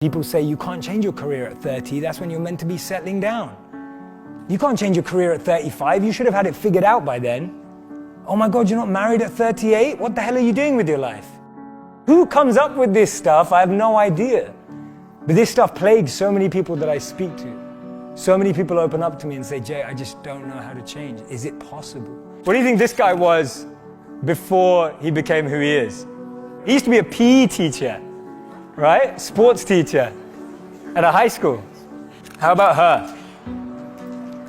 People say you can't change your career at 30, that's when you're meant to be settling down. You can't change your career at 35, you should have had it figured out by then. Oh my God, you're not married at 38? What the hell are you doing with your life? Who comes up with this stuff? I have no idea. But this stuff plagues so many people that I speak to. So many people open up to me and say, Jay, I just don't know how to change. Is it possible? What do you think this guy was before he became who he is? He used to be a PE teacher, right? Sports teacher at a high school. How about her?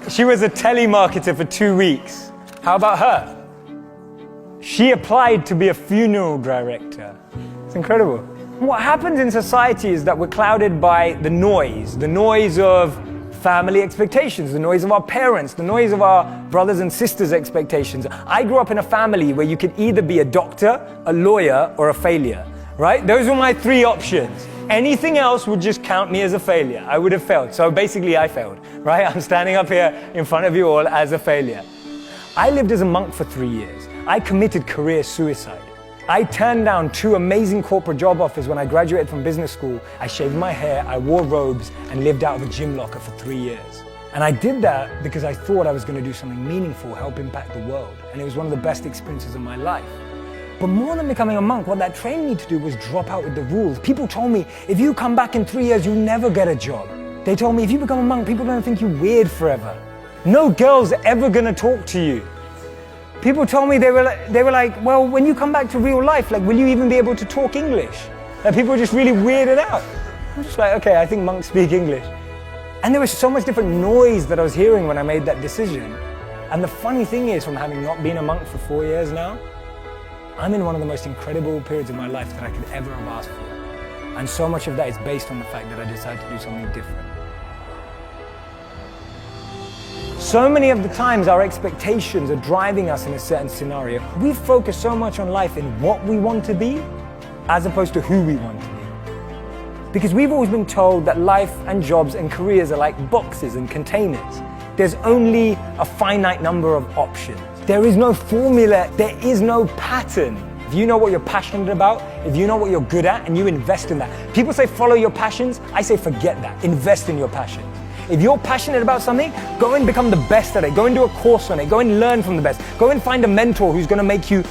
She was a telemarketer for 2 weeks. How about her? She applied to be a funeral director. It's incredible. What happens in society is that we're clouded by the noise of family expectations, the noise of our parents, the noise of our brothers and sisters' expectations. I grew up in a family where you could either be a doctor, a lawyer, or a failure, right? Those were my 3 options. Anything else would just count me as a failure. I would have failed. So basically I failed, right? I'm standing up here in front of you all as a failure. I lived as a monk for 3 years. I committed career suicide. I turned down 2 amazing corporate job offers when I graduated from business school. I shaved my hair, I wore robes, and lived out of a gym locker for 3 years. And I did that because I thought I was going to do something meaningful, help impact the world. And it was one of the best experiences of my life. But more than becoming a monk, what that trained me to do was drop out with the rules. People told me, if you come back in 3 years, you'll never get a job. They told me, if you become a monk, people are going to think you weird forever. No girl's ever going to talk to you. People told me, they were like, well, when you come back to real life, like, will you even be able to talk English? Like, people were just really weirded out. I'm just like, okay, I think monks speak English. And there was so much different noise that I was hearing when I made that decision. And the funny thing is, from having not been a monk for 4 years now, I'm in one of the most incredible periods of my life that I could ever have asked for. And so much of that is based on the fact that I decided to do something different. So many of the times our expectations are driving us in a certain scenario. We focus so much on life in what we want to be as opposed to who we want to be. Because we've always been told that life and jobs and careers are like boxes and containers. There's only a finite number of options. There is no formula, there is no pattern. If you know what you're passionate about, if you know what you're good at, and you invest in that. People say follow your passions, I say forget that, invest in your passions. If you're passionate about something, go and become the best at it. Go and do a course on it. Go and learn from the best. Go and find a mentor who's going to make you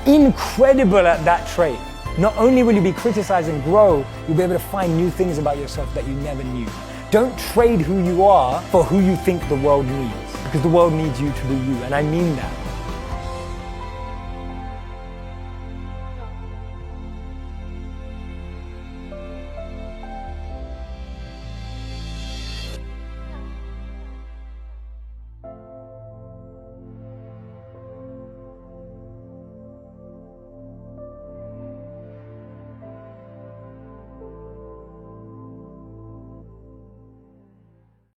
incredible at that trait. Not only will you be criticized and grow, you'll be able to find new things about yourself that you never knew. Don't trade who you are for who you think the world needs, because the world needs you to be you, and I mean that.